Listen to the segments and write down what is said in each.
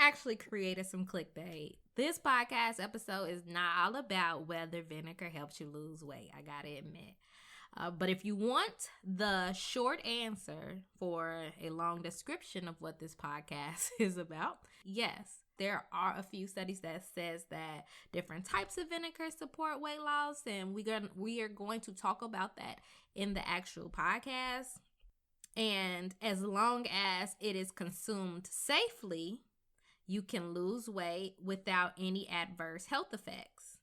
actually created some clickbait. This podcast episode is not all about whether vinegar helps you lose weight, I gotta admit. But if you want the short answer for a long description of what this podcast is about, yes, there are a few studies that says that different types of vinegar support weight loss, and we are going to talk about that in the actual podcast. And as long as it is consumed safely, you can lose weight without any adverse health effects.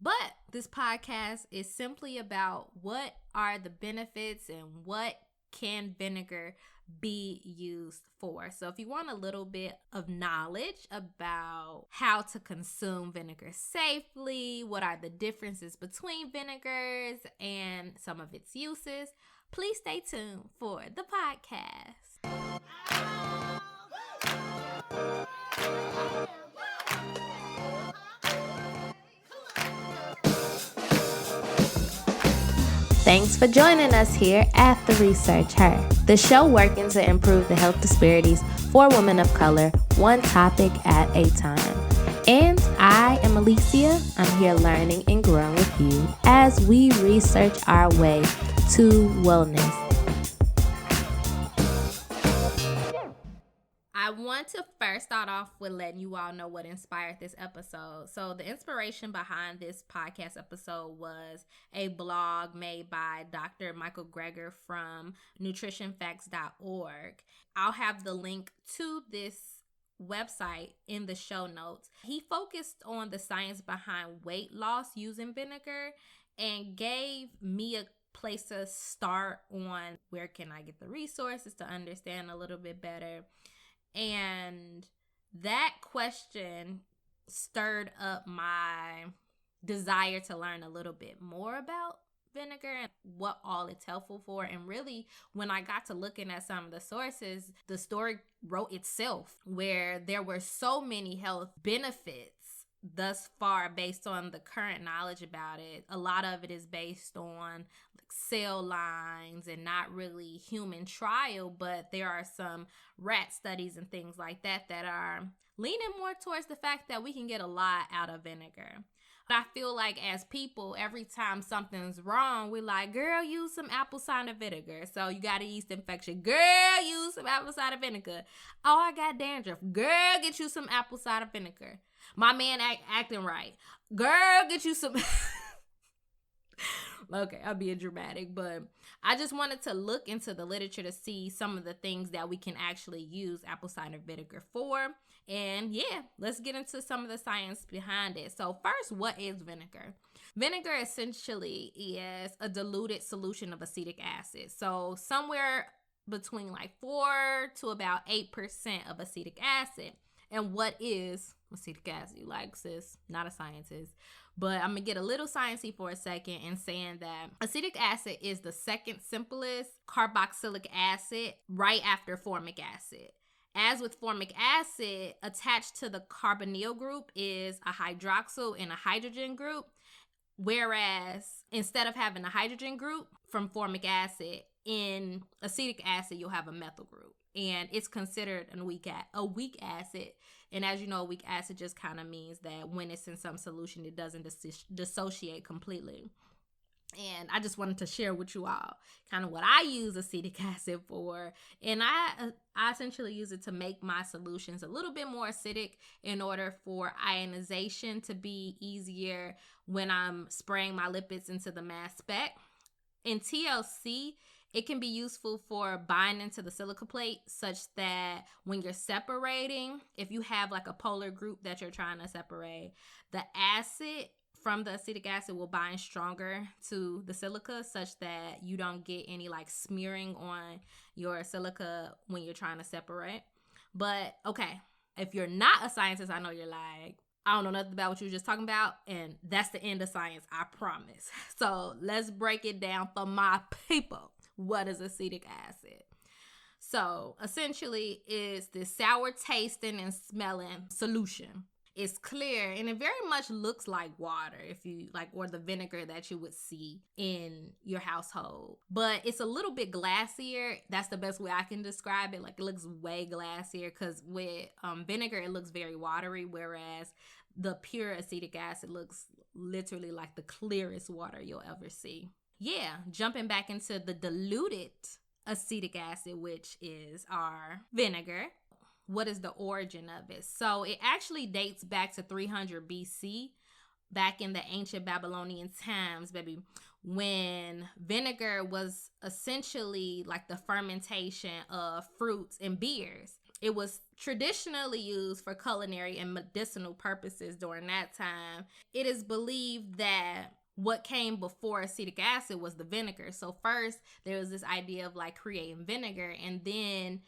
But this podcast is simply about what are the benefits and what can vinegar be used for. So if you want a little bit of knowledge about how to consume vinegar safely, what are the differences between vinegars and some of its uses, please stay tuned for the podcast. Thanks for joining us here at The Research Her, the show working to improve the health disparities for women of color, one topic at a time. And I am Alicia. I'm here learning and growing with you as we research our way to wellness. I want to first start off with letting you all know what inspired this episode. So the inspiration behind this podcast episode was a blog made by Dr. Michael Greger from nutritionfacts.org. I'll have the link to this website in the show notes. He focused on the science behind weight loss using vinegar and gave me a place to start on where can I get the resources to understand a little bit better. And that question stirred up my desire to learn a little bit more about vinegar and what all it's helpful for. And really, when I got to looking at some of the sources, the story wrote itself, where there were so many health benefits thus far based on the current knowledge about it. A lot of it is based on cell lines and not really human trial, but there are some rat studies and things like that that are leaning more towards the fact that we can get a lot out of vinegar. But I feel like as people, every time something's wrong, we're like, girl, use some apple cider vinegar. So you got a yeast infection. Girl, use some apple cider vinegar. Oh, I got dandruff. Girl, get you some apple cider vinegar. My man acting right. Girl, get you some... Okay, I'm being dramatic, but I just wanted to look into the literature to see some of the things that we can actually use apple cider vinegar for. And yeah, let's get into some of the science behind it. So first, what is vinegar? Vinegar essentially is a diluted solution of acetic acid. So somewhere between like 4 to about 8% of acetic acid. And what is acetic acid? Like, sis, not a scientist. But I'm going to get a little sciencey for a second and saying that acetic acid is the second simplest carboxylic acid right after formic acid. As with formic acid, attached to the carbonyl group is a hydroxyl and a hydrogen group. Whereas instead of having a hydrogen group from formic acid, in acetic acid, you'll have a methyl group. And it's considered a weak acid. And as you know, a weak acid just kind of means that when it's in some solution, it doesn't dissociate completely. And I just wanted to share with you all kind of what I use acetic acid for. And I essentially use it to make my solutions a little bit more acidic in order for ionization to be easier when I'm spraying my lipids into the mass spec. In TLC, it can be useful for binding to the silica plate such that when you're separating, if you have like a polar group that you're trying to separate, the acid from the acetic acid will bind stronger to the silica such that you don't get any like smearing on your silica when you're trying to separate. But okay, if you're not a scientist, I know you're like, I don't know nothing about what you were just talking about, and that's the end of science, I promise. So let's break it down for my people. What is acetic acid? So essentially, it's this sour tasting and smelling solution. It's clear and it very much looks like water, if you like, or the vinegar that you would see in your household. But it's a little bit glassier. That's the best way I can describe it. Like, it looks way glassier because with vinegar, it looks very watery, whereas the pure acetic acid looks literally like the clearest water you'll ever see. Yeah, jumping back into the diluted acetic acid, which is our vinegar. What is the origin of it? So it actually dates back to 300 BC, back in the ancient Babylonian times, baby, when vinegar was essentially like the fermentation of fruits and beers. It was traditionally used for culinary and medicinal purposes during that time. It is believed that what came before acetic acid was the vinegar. So first there was this idea of like creating vinegar, and then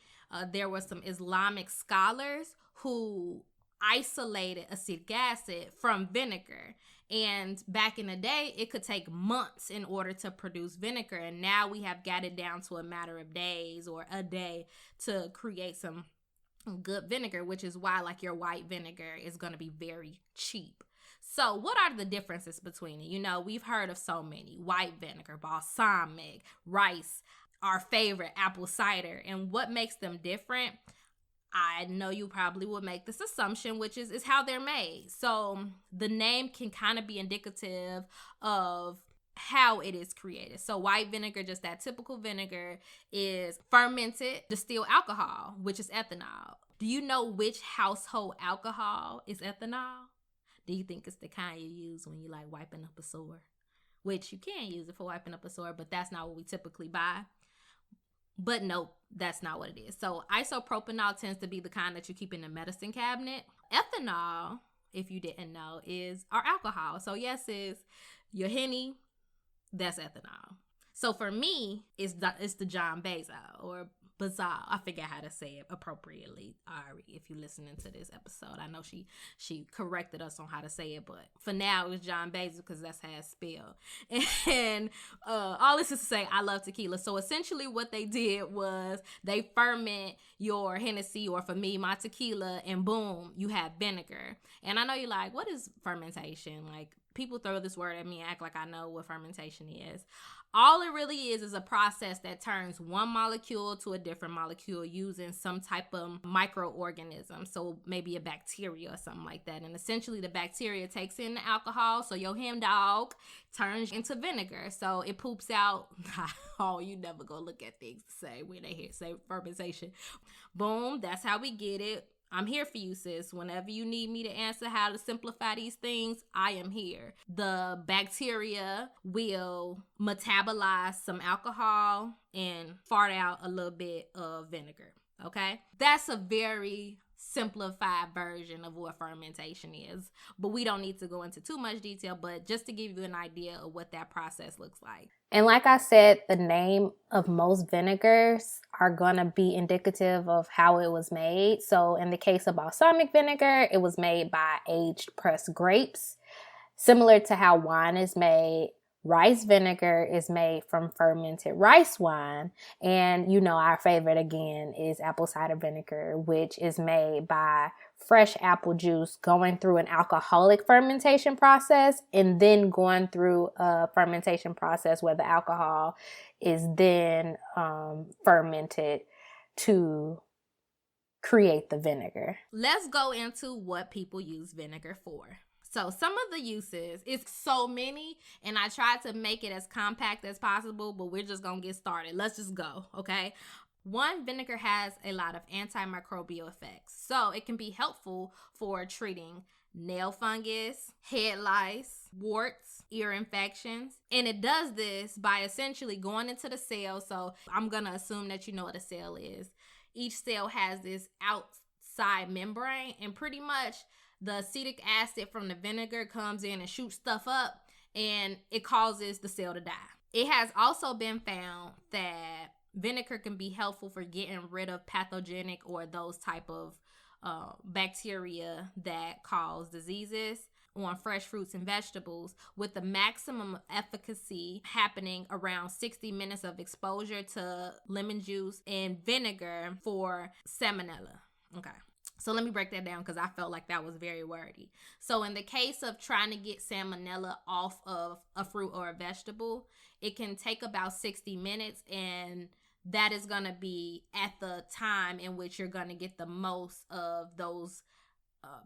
there were some Islamic scholars who isolated acetic acid from vinegar. And back in the day, it could take months in order to produce vinegar. And now we have got it down to a matter of days or a day to create some good vinegar, which is why like your white vinegar is going to be very cheap. So what are the differences between it? You know, we've heard of so many: white vinegar, balsamic, rice, our favorite apple cider. And what makes them different? I know you probably will make this assumption, which is how they're made. So the name can kind of be indicative of how it is created. So white vinegar, just that typical vinegar, is fermented distilled alcohol, which is ethanol. Do you know which household alcohol is ethanol? Do you think it's the kind you use when you like wiping up a sore? Which you can use it for wiping up a sore, but that's not what we typically buy. But no, that's not what it is. So isopropanol tends to be the kind that you keep in the medicine cabinet. Ethanol, if you didn't know, is our alcohol. So yes, it's your Henny, that's ethanol. So for me, it's the John Bezal or Bazal. I forget how to say it appropriately, Ari, if you're listening to this episode. I know she corrected us on how to say it, but for now it was John Bezal because that's how it's spelled. And all this is to say, I love tequila. So essentially what they did was they ferment your Hennessy, or for me, my tequila, and boom, you have vinegar. And I know you're like, what is fermentation? Like, people throw this word at me and act like I know what fermentation is. All it really is a process that turns one molecule to a different molecule using some type of microorganism. So maybe a bacteria or something like that. And essentially the bacteria takes in the alcohol. So your hen dog turns into vinegar. So it poops out. Oh, you never go look at things the same when they say fermentation. Boom, that's how we get it. I'm here for you, sis. Whenever you need me to answer how to simplify these things, I am here. The bacteria will metabolize some alcohol and fart out a little bit of vinegar, okay? That's a very simplified version of what fermentation is, but we don't need to go into too much detail, but just to give you an idea of what that process looks like. And like I said, the name of most vinegars are going to be indicative of how it was made. So in the case of balsamic vinegar, it was made by aged pressed grapes. Similar to how wine is made, rice vinegar is made from fermented rice wine. And you know, our favorite again is apple cider vinegar, which is made by fresh apple juice going through an alcoholic fermentation process and then going through a fermentation process where the alcohol is then fermented to create the vinegar. Let's go into what people use vinegar for. So some of the uses, it's so many, and I tried to make it as compact as possible, but we're just going to get started. Let's just go, okay? One, vinegar has a lot of antimicrobial effects. So it can be helpful for treating nail fungus, head lice, warts, ear infections. And it does this by essentially going into the cell. So I'm going to assume that you know what a cell is. Each cell has this outside membrane, and pretty much the acetic acid from the vinegar comes in and shoots stuff up, and it causes the cell to die. It has also been found that vinegar can be helpful for getting rid of pathogenic or those type of bacteria that cause diseases on fresh fruits and vegetables, with the maximum efficacy happening around 60 minutes of exposure to lemon juice and vinegar for salmonella. Okay. So let me break that down because I felt like that was very wordy. So in the case of trying to get salmonella off of a fruit or a vegetable, it can take about 60 minutes, and that is going to be at the time in which you're going to get the most of those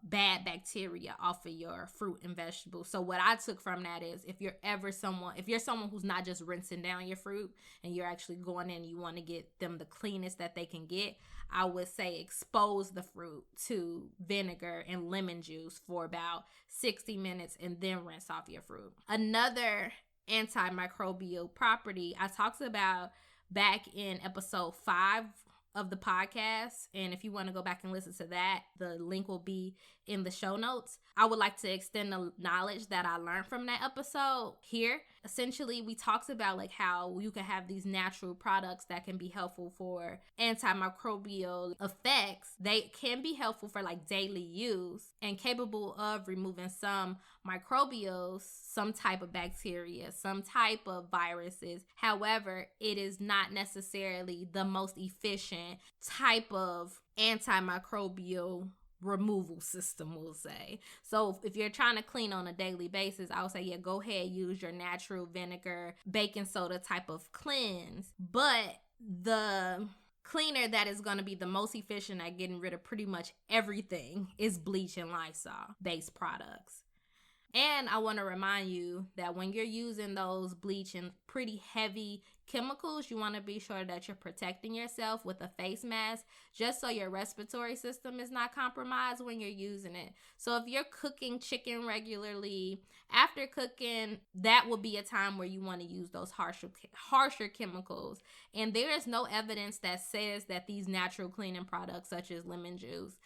bad bacteria off of your fruit and vegetables. So what I took from that is if you're someone who's not just rinsing down your fruit and you're actually going in and you want to get them the cleanest that they can get, I would say expose the fruit to vinegar and lemon juice for about 60 minutes and then rinse off your fruit. Another antimicrobial property I talked about back in episode 5 of the podcast, and if you want to go back and listen to that, the link will be in the show notes. I would like to extend the knowledge that I learned from that episode here. Essentially, we talked about like how you can have these natural products that can be helpful for antimicrobial effects. They can be helpful for like daily use and capable of removing some microbials, some type of bacteria, some type of viruses. However, it is not necessarily the most efficient type of antimicrobial removal system, we'll say. So if you're trying to clean on a daily basis, I would say, yeah, go ahead, use your natural vinegar, baking soda type of cleanse. But the cleaner that is going to be the most efficient at getting rid of pretty much everything is bleach and Lysol based products. And I want to remind you that when you're using those bleach and pretty heavy chemicals, you want to be sure that you're protecting yourself with a face mask just so your respiratory system is not compromised when you're using it. So if you're cooking chicken regularly, after cooking, that will be a time where you want to use those harsher chemicals. And there is no evidence that says that these natural cleaning products such as lemon juice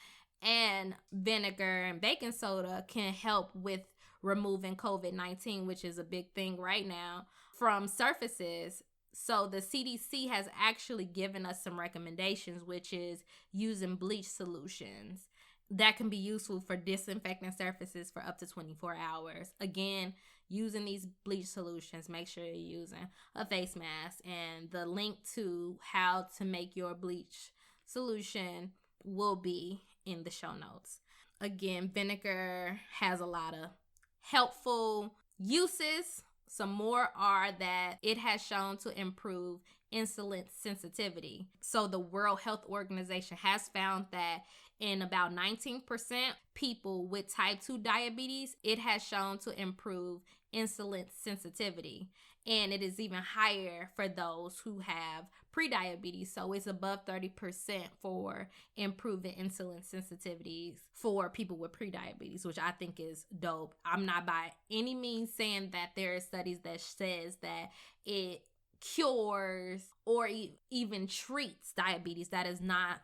and vinegar and baking soda can help with removing COVID-19, which is a big thing right now, from surfaces. So the CDC has actually given us some recommendations, which is using bleach solutions that can be useful for disinfecting surfaces for up to 24 hours. Again, using these bleach solutions, make sure you're using a face mask, and the link to how to make your bleach solution will be in the show notes. Again, vinegar has a lot of helpful uses. Some more are that it has shown to improve insulin sensitivity. So the World Health Organization has found that in about 19% people with type 2 diabetes, it has shown to improve insulin sensitivity. And it is even higher for those who have prediabetes. So it's above 30% for improving insulin sensitivities for people with prediabetes, which I think is dope. I'm not by any means saying that there are studies that says that it cures or even treats diabetes. That is not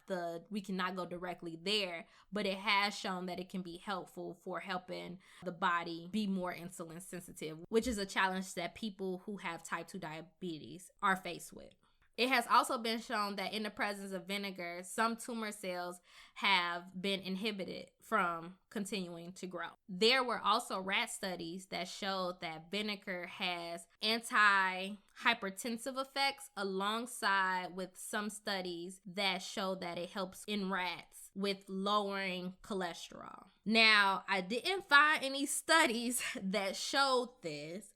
we cannot go directly there, but it has shown that it can be helpful for helping the body be more insulin sensitive, which is a challenge that people who have type 2 diabetes are faced with. It has also been shown that in the presence of vinegar, some tumor cells have been inhibited from continuing to grow. There were also rat studies that showed that vinegar has anti-hypertensive effects, alongside with some studies that show that it helps in rats with lowering cholesterol. Now, I didn't find any studies that showed this,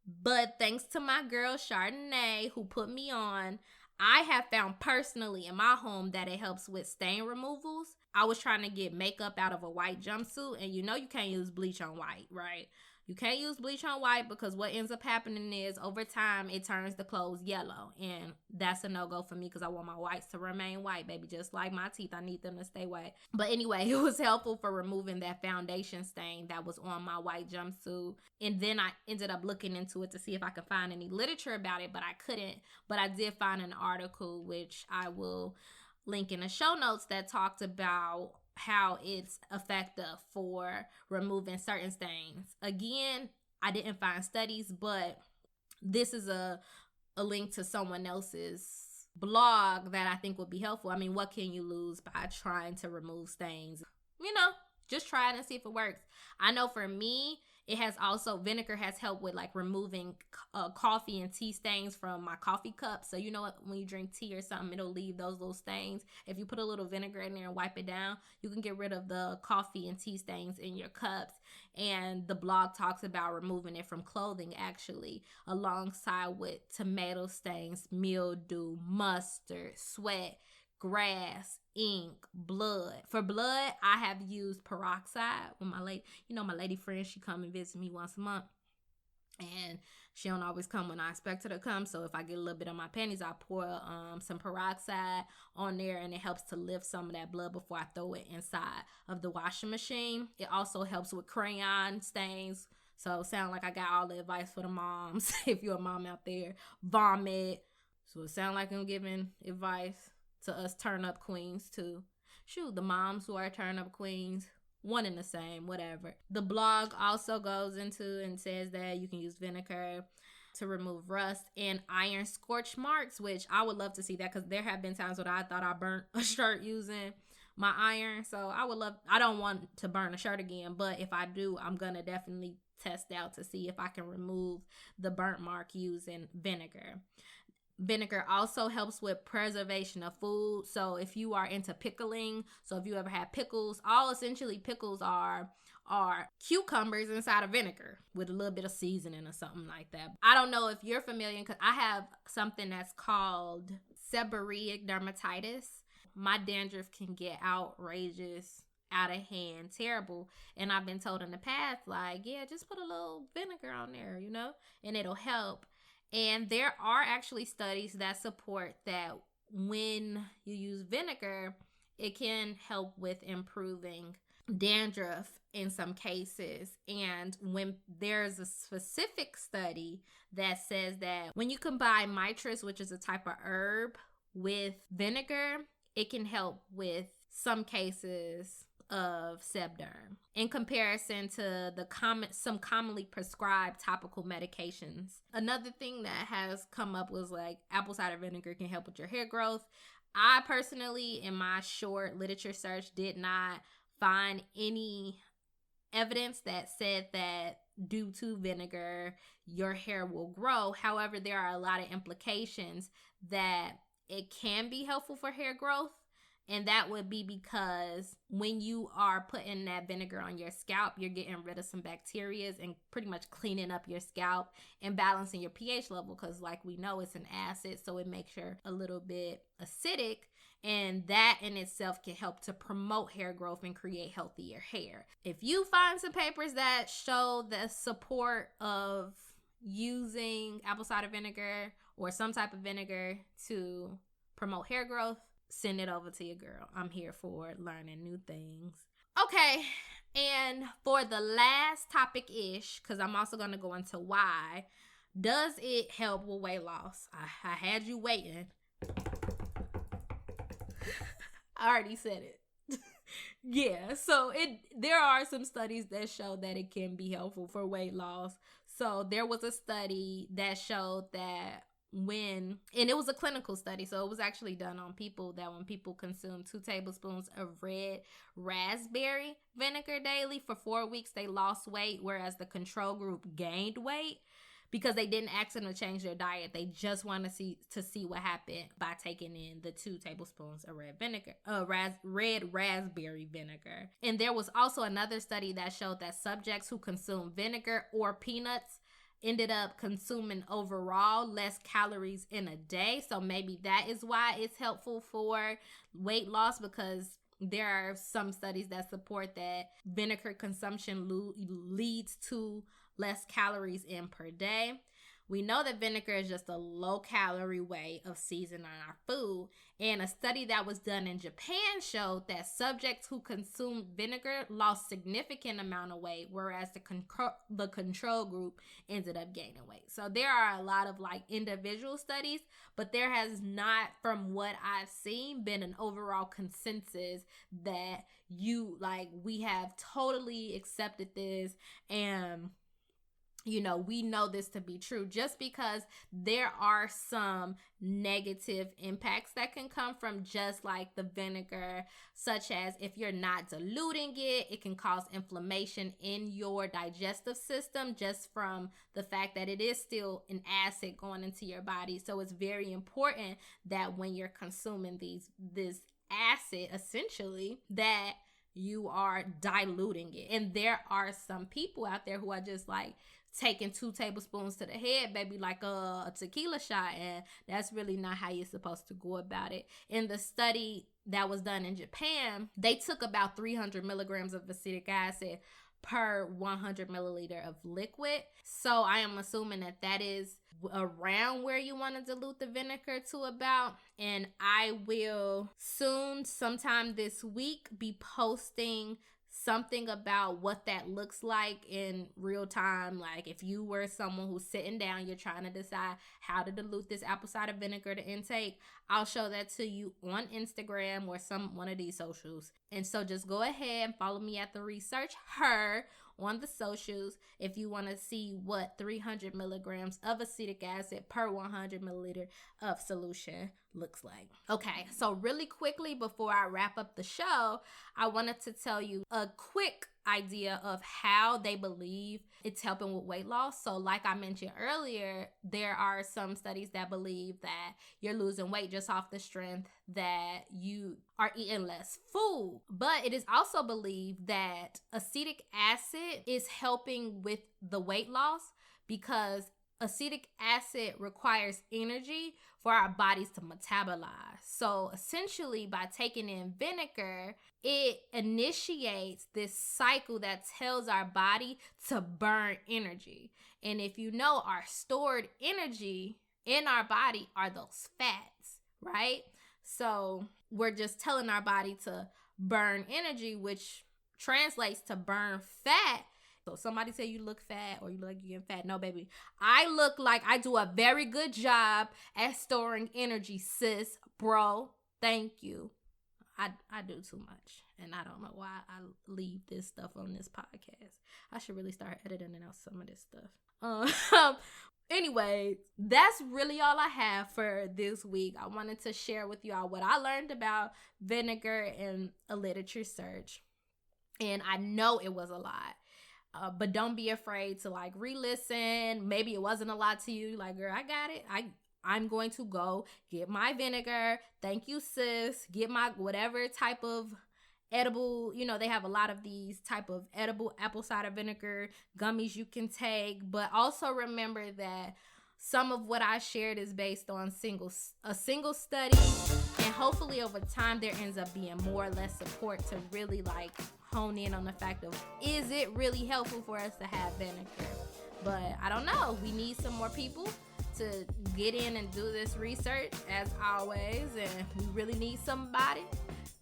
but thanks to my girl Chardonnay, who put me on, I have found personally in my home that it helps with stain removals. I was trying to get makeup out of a white jumpsuit, and you can't use bleach on white, right? You can't use bleach on white because what ends up happening is over time it turns the clothes yellow, and that's a no-go for me because I want my whites to remain white, baby. Just like my teeth, I need them to stay white. But anyway, it was helpful for removing that foundation stain that was on my white jumpsuit. And then I ended up looking into it to see if I could find any literature about it, but I couldn't. But I did find an article, which I will link in the show notes, that talked about how it's effective for removing certain stains. Again, I didn't find studies, but this is a link to someone else's blog that I think would be helpful. I mean, what can you lose by trying to remove stains? Just try it and see if it works. I know for me, Vinegar has helped with like removing coffee and tea stains from my coffee cup. So you know what, when you drink tea or something, it'll leave those little stains. If you put a little vinegar in there and wipe it down, you can get rid of the coffee and tea stains in your cups. And the blog talks about removing it from clothing, actually, alongside with tomato stains, mildew, mustard, sweat, grass, ink, blood. For blood, I have used peroxide with my lady friend. She come and visit me once a month, and she don't always come when I expect her to come. So if I get a little bit on my panties, I pour some peroxide on there, and it helps to lift some of that blood before I throw it inside of the washing machine. It also helps with crayon stains. So sound like I got all the advice for the moms. If you're a mom out there, vomit. So it sound like I'm giving advice to us turn up queens too. Shoot, the moms who are turn up queens, one and the same, whatever. The blog also goes into and says that you can use vinegar to remove rust and iron scorch marks, which I would love to see that, because there have been times when I thought I burnt a shirt using my iron. So I don't want to burn a shirt again, but if I do, I'm gonna definitely test out to see if I can remove the burnt mark using vinegar. Vinegar also helps with preservation of food. So if you are into pickling, so if you ever had pickles, essentially pickles are cucumbers inside of vinegar with a little bit of seasoning or something like that. I don't know if you're familiar, because I have something that's called seborrheic dermatitis. My dandruff can get outrageous, out of hand, terrible. And I've been told in the past, like, yeah, just put a little vinegar on there, and it'll help. And there are actually studies that support that when you use vinegar, it can help with improving dandruff in some cases. And when there's a specific study that says that when you combine mitress, which is a type of herb, with vinegar, it can help with some cases of sebderm in comparison to some commonly prescribed topical medications. Another thing that has come up was like apple cider vinegar can help with your hair growth. I personally, in my short literature search, did not find any evidence that said that due to vinegar your hair will grow. However, there are a lot of implications that it can be helpful for hair growth. And that would be because when you are putting that vinegar on your scalp, you're getting rid of some bacteria and pretty much cleaning up your scalp and balancing your pH level, because like we know, it's an acid, so it makes you a little bit acidic. And that in itself can help to promote hair growth and create healthier hair. If you find some papers that show the support of using apple cider vinegar or some type of vinegar to promote hair growth, send it over to your girl. I'm here for learning new things. Okay, and for the last topic-ish, because I'm also going to go into why, does it help with weight loss? I had you waiting. I already said it. Yeah, so there are some studies that show that it can be helpful for weight loss. So there was a study that showed that and it was a clinical study, so it was actually done on people, that when people consume 2 tablespoons of red raspberry vinegar daily for 4 weeks, they lost weight, whereas the control group gained weight, because they didn't ask them to change their diet. They just want to see what happened by taking in the 2 tablespoons of red raspberry vinegar. And there was also another study that showed that subjects who consume vinegar or peanuts ended up consuming overall less calories in a day. So maybe that is why it's helpful for weight loss, because there are some studies that support that vinegar consumption leads to less calories in per day. We know that vinegar is just a low-calorie way of seasoning our food, and a study that was done in Japan showed that subjects who consumed vinegar lost significant amount of weight, whereas the control group ended up gaining weight. So there are a lot of like individual studies, but there has not, from what I've seen, been an overall consensus that we have totally accepted this and we know this to be true, just because there are some negative impacts that can come from just like the vinegar, such as if you're not diluting it, it can cause inflammation in your digestive system just from the fact that it is still an acid going into your body. So it's very important that when you're consuming this acid, essentially, that you are diluting it. And there are some people out there who are just like taking 2 tablespoons to the head, baby, like a tequila shot, and that's really not how you're supposed to go about it. In the study that was done in Japan, they took about 300 milligrams of acetic acid per 100 milliliter of liquid. So I am assuming that is around where you want to dilute the vinegar to about. And I will soon, sometime this week, be posting something about what that looks like in real time. Like if you were someone who's sitting down, you're trying to decide how to dilute this apple cider vinegar to intake, I'll show that to you on Instagram or one of these socials. And so just go ahead and follow me at The Research Her on the socials if you want to see what 300 milligrams of acetic acid per 100 milliliter of solution looks like. Okay, so really quickly before I wrap up the show, I wanted to tell you a quick idea of how they believe it's helping with weight loss. So like I mentioned earlier, there are some studies that believe that you're losing weight just off the strength that you are eating less food. But it is also believed that acetic acid is helping with the weight loss because acetic acid requires energy for our bodies to metabolize. So essentially, by taking in vinegar, it initiates this cycle that tells our body to burn energy. And if you know, our stored energy in our body are those fats, right? So we're just telling our body to burn energy, which translates to burn fat. So somebody say you look fat or you look like you're getting fat. No, baby. I look like I do a very good job at storing energy, sis, bro. Thank you. I do too much. And I don't know why I leave this stuff on this podcast. I should really start editing out some of this stuff. Anyway, that's really all I have for this week. I wanted to share with y'all what I learned about vinegar in a literature search. And I know it was a lot. But don't be afraid to like re-listen. Maybe it wasn't a lot to you. Like, girl, I got it. I'm going to go get my vinegar. Thank you, sis. Get my whatever type of edible, they have a lot of these type of edible apple cider vinegar gummies you can take. But also remember that some of what I shared is based on a single study. And hopefully over time there ends up being more or less support to really like hone in on the fact of, is it really helpful for us to have vinegar? But I don't know. We need some more people to get in and do this research as always. And we really need somebody.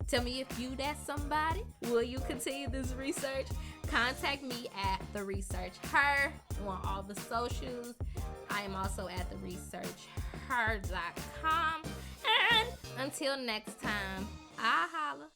Tell me if you that somebody. Will you continue this research? Contact me at The Research Her on all the socials. I am also at theresearchher.com. And until next time, I holla.